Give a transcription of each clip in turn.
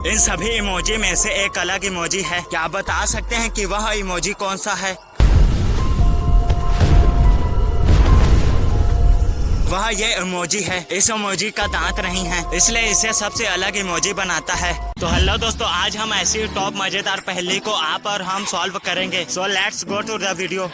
इन सभी इमोजी में से एक अलग इमोजी है। क्या आप बता सकते हैं कि वह इमोजी कौन सा है? वह ये इमोजी है। इस इमोजी का दांत नहीं है, इसलिए इसे सबसे अलग इमोजी बनाता है। तो हेलो दोस्तों, आज हम ऐसी टॉप मजेदार पहेली को आप और हम सॉल्व करेंगे। So let's go to the video.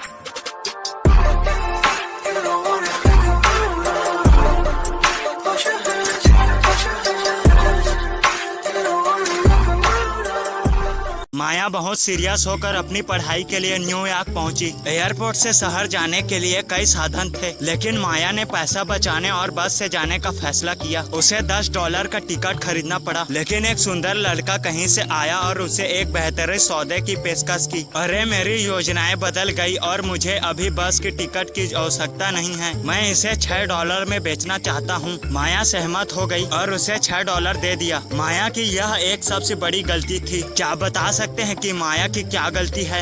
Maya बहुत सीरियस होकर अपनी पढ़ाई के लिए न्यूयॉर्क पहुंची। एयरपोर्ट से शहर जाने के लिए कई साधन थे, लेकिन माया ने पैसा बचाने और बस से जाने का फैसला किया। उसे $10 का टिकट खरीदना पड़ा, लेकिन एक सुंदर लड़का कहीं से आया और उसे एक बेहतरीन सौदे की पेशकश की। अरे मेरी योजनाएं बदल गई और मुझे अभी बस की टिकट की आवश्यकता नहीं है। मैं इसे $6 में बेचना चाहता हूँ। माया सहमत हो गई और उसे $6 दे दिया। माया की यह एक सबसे बड़ी गलती थी। क्या बता सकते हैं कि माया की क्या गलती है?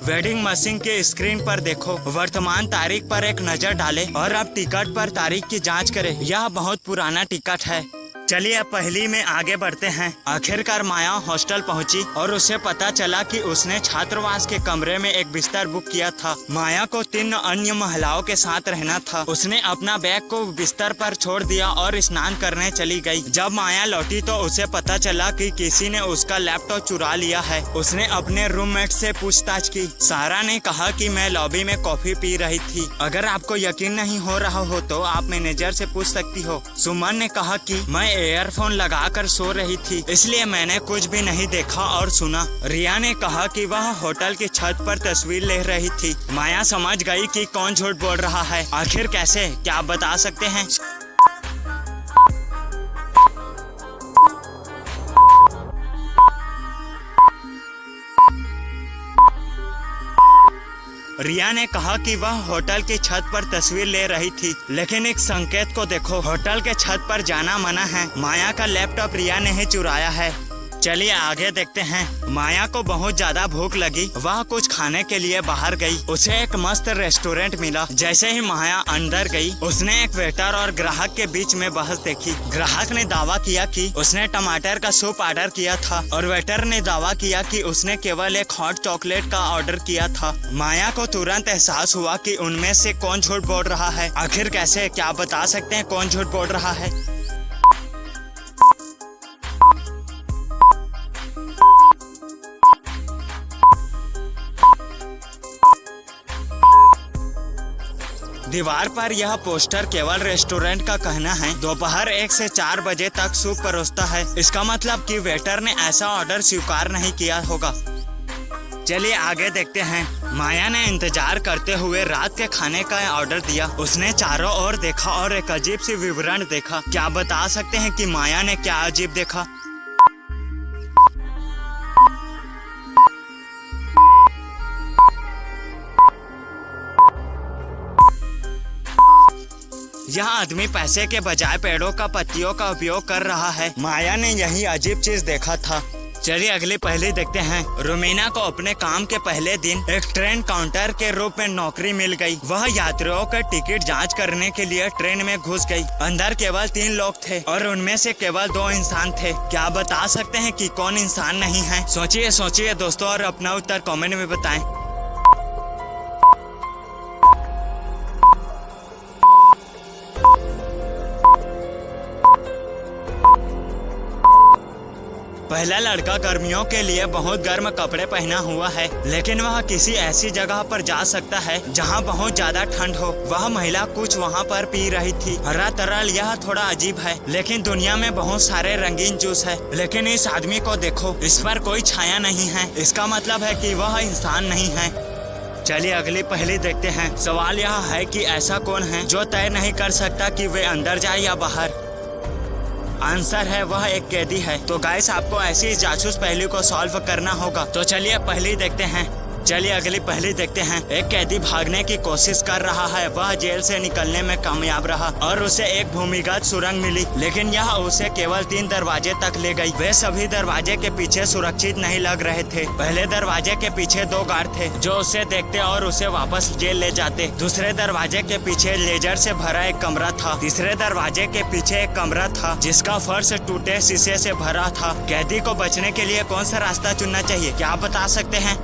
वेडिंग मशीन के स्क्रीन पर देखो, वर्तमान तारीख पर एक नजर डालें और अब टिकट पर तारीख की जांच करें। यह बहुत पुराना टिकट है। चलिए अब पहेली में आगे बढ़ते हैं। आखिरकार माया हॉस्टल पहुंची और उसे पता चला कि उसने छात्रावास के कमरे में एक बिस्तर बुक किया था। माया को 3 अन्य महिलाओं के साथ रहना था। उसने अपना बैग को बिस्तर पर छोड़ दिया और स्नान करने चली गई। जब माया लौटी तो उसे पता चला कि किसी ने उसका लैपटॉप चुरा लिया है। उसने अपने रूममेट से पूछताछ की। सारा ने कहा कि मैं लॉबी में कॉफी पी रही थी। अगर आपको यकीन नहीं हो रहा हो तो आप मैनेजर से पूछ सकती हो। सुमन ने कहा कि मैं ईयरफोन लगाकर सो रही थी, इसलिए मैंने कुछ भी नहीं देखा और सुना। रिया ने कहा कि वह होटल की छत पर तस्वीर ले रही थी। माया समझ गई कि कौन झूठ बोल रहा है। आखिर कैसे? क्या आप बता सकते हैं? रिया ने कहा कि वह होटल की छत पर तस्वीर ले रही थी, लेकिन एक संकेत को देखो, होटल के छत पर जाना मना है। माया का लैपटॉप रिया ने ही चुराया है। चलिए आगे देखते हैं। माया को बहुत ज्यादा भूख लगी। वह कुछ खाने के लिए बाहर गई। उसे एक मस्त रेस्टोरेंट मिला। जैसे ही माया अंदर गई, उसने एक वेटर और ग्राहक के बीच में बहस देखी। ग्राहक ने दावा किया कि उसने टमाटर का सूप ऑर्डर किया था और वेटर ने दावा किया कि उसने केवल एक हॉट चॉकलेट का ऑर्डर किया था। माया को तुरंत एहसास हुआ कि उनमें से कौन झूठ बोल रहा है। आखिर कैसे? क्या आप बता सकते हैं कौन झूठ बोल रहा है? दीवार पर यह पोस्टर केवल रेस्टोरेंट का कहना है दोपहर 1 से 4 बजे तक सूप परोसता है। इसका मतलब कि वेटर ने ऐसा ऑर्डर स्वीकार नहीं किया होगा। चलिए आगे देखते हैं। माया ने इंतजार करते हुए रात के खाने का ऑर्डर दिया। उसने चारों ओर देखा और एक अजीब सी विवरण देखा। क्या बता सकते हैं कि माया ने क्या अजीब देखा? यह आदमी पैसे के बजाय पेड़ों का पत्तियों का उपयोग कर रहा है। माया ने यही अजीब चीज देखा था। चलिए अगली पहेली देखते हैं। रुमीना को अपने काम के पहले दिन एक ट्रेन काउंटर के रूप में नौकरी मिल गई। वह यात्रियों के टिकट जांच करने के लिए ट्रेन में घुस गई। अंदर केवल 3 लोग थे और उनमें से केवल 2 इंसान थे। क्या बता सकते हैं कि कौन इंसान नहीं है? सोचिए दोस्तों और अपना उत्तर कमेंट में बताएं। पहला लड़का गर्मियों के लिए बहुत गर्म कपड़े पहना हुआ है, लेकिन वह किसी ऐसी जगह पर जा सकता है जहां बहुत ज्यादा ठंड हो। वह महिला कुछ वहां पर पी रही थी। हरा तरल। यह थोड़ा अजीब है, लेकिन दुनिया में बहुत सारे रंगीन जूस है, लेकिन इस आदमी को देखो, इस पर कोई छाया नहीं है। इसका मतलब है कि वह इंसान नहीं है। चलिए अगली पहेली देखते हैं। सवाल यह है कि ऐसा कौन है जो तय नहीं कर सकता कि वे अंदर जाए या बाहर? आंसर है वह एक कैदी है। तो गाइस आपको ऐसी जासूस पहेली को सॉल्व करना होगा। तो चलिए पहेली देखते हैं। चलिए अगली पहली देखते हैं। एक कैदी भागने की कोशिश कर रहा है। वह जेल से निकलने में कामयाब रहा और उसे एक भूमिगत सुरंग मिली, लेकिन यह उसे केवल 3 दरवाजे तक ले गई। वे सभी दरवाजे के पीछे सुरक्षित नहीं लग रहे थे। पहले दरवाजे के पीछे 2 गार्ड थे जो उसे देखते और उसे वापस जेल ले जाते। दूसरे दरवाजे के पीछे लेजर से भरा एक कमरा था। तीसरे दरवाजे के पीछे एक कमरा था जिसका फर्श टूटे शीशे से भरा था। कैदी को बचने के लिए कौन सा रास्ता चुनना चाहिए, क्या आप बता सकते हैं?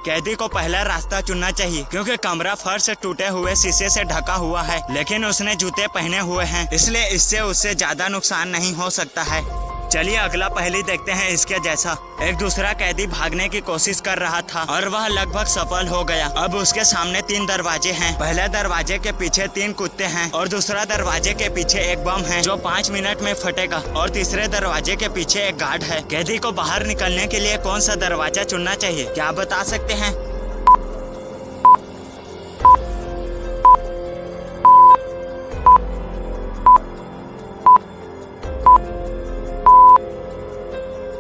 कैदी को पहला रास्ता चुनना चाहिए क्योंकि कमरा फर्श टूटे हुए शीशे से ढका हुआ है, लेकिन उसने जूते पहने हुए हैं, इसलिए इससे उससे ज्यादा नुकसान नहीं हो सकता है। चलिए अगला पहेली देखते हैं इसके जैसा। एक दूसरा कैदी भागने की कोशिश कर रहा था और वह लगभग सफल हो गया। अब उसके सामने 3 दरवाजे हैं। पहले दरवाजे के पीछे 3 कुत्ते हैं और दूसरा दरवाजे के पीछे एक बम है जो 5 मिनट में फटेगा और तीसरे दरवाजे के पीछे एक गार्ड है। कैदी को बाहर निकलने के लिए कौन सा दरवाजा चुनना चाहिए, क्या आप बता सकते हैं?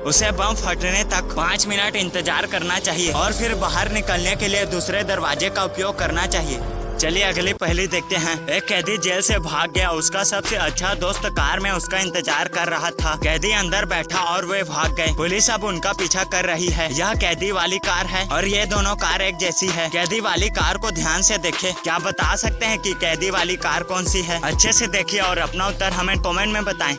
उसे बम फटने तक 5 मिनट इंतजार करना चाहिए और फिर बाहर निकलने के लिए दूसरे दरवाजे का उपयोग करना चाहिए। चलिए अगली पहेली देखते हैं। एक कैदी जेल से भाग गया। उसका सबसे अच्छा दोस्त कार में उसका इंतजार कर रहा था। कैदी अंदर बैठा और वे भाग गए। पुलिस अब उनका पीछा कर रही है। यह कैदी वाली कार है और ये दोनों कार एक जैसी है। कैदी वाली कार को ध्यान से देखें, क्या बता सकते हैं कि कैदी वाली कार कौन सी है? अच्छे से देखिए और अपना उत्तर हमें कमेंट में बताएं।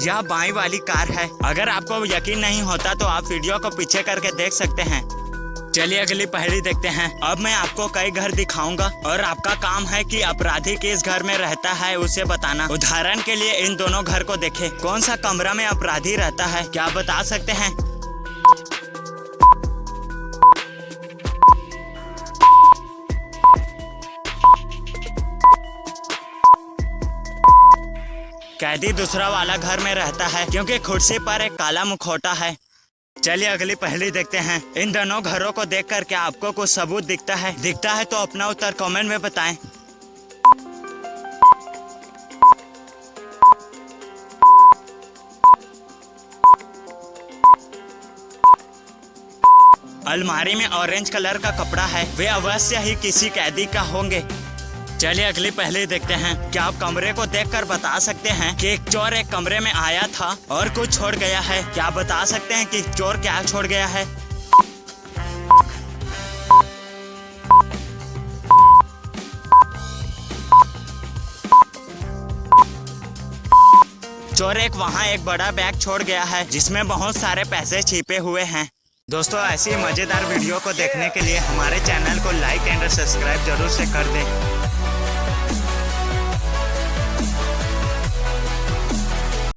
यह बाई वाली कार है। अगर आपको यकीन नहीं होता तो आप वीडियो को पीछे करके देख सकते हैं। चलिए अगली पहेली देखते हैं। अब मैं आपको कई घर दिखाऊंगा और आपका काम है कि अपराधी किस घर में रहता है उसे बताना। उदाहरण के लिए इन दोनों घर को देखें। कौन सा कमरा में अपराधी रहता है, क्या आप बता सकते हैं? कैदी दूसरा वाला घर में रहता है क्योंकि कुर्सी पर एक काला मुखौटा है। चलिए अगली पहेली देखते हैं। इन दोनों घरों को देखकर क्या आपको कुछ सबूत दिखता है? दिखता है तो अपना उत्तर कमेंट में बताएं। अलमारी में ऑरेंज कलर का कपड़ा है। वे अवश्य ही किसी कैदी का होंगे। चलिए अगली पहेली देखते हैं। क्या आप कमरे को देखकर बता सकते हैं कि एक चोर एक कमरे में आया था और कुछ छोड़ गया है? क्या आप बता सकते हैं कि चोर क्या छोड़ गया है? चोर वहाँ एक बड़ा बैग छोड़ गया है जिसमें बहुत सारे पैसे छिपे हुए हैं। दोस्तों ऐसी मजेदार वीडियो को देखने के लिए हमारे चैनल को लाइक एंड सब्सक्राइब जरूर से कर दें।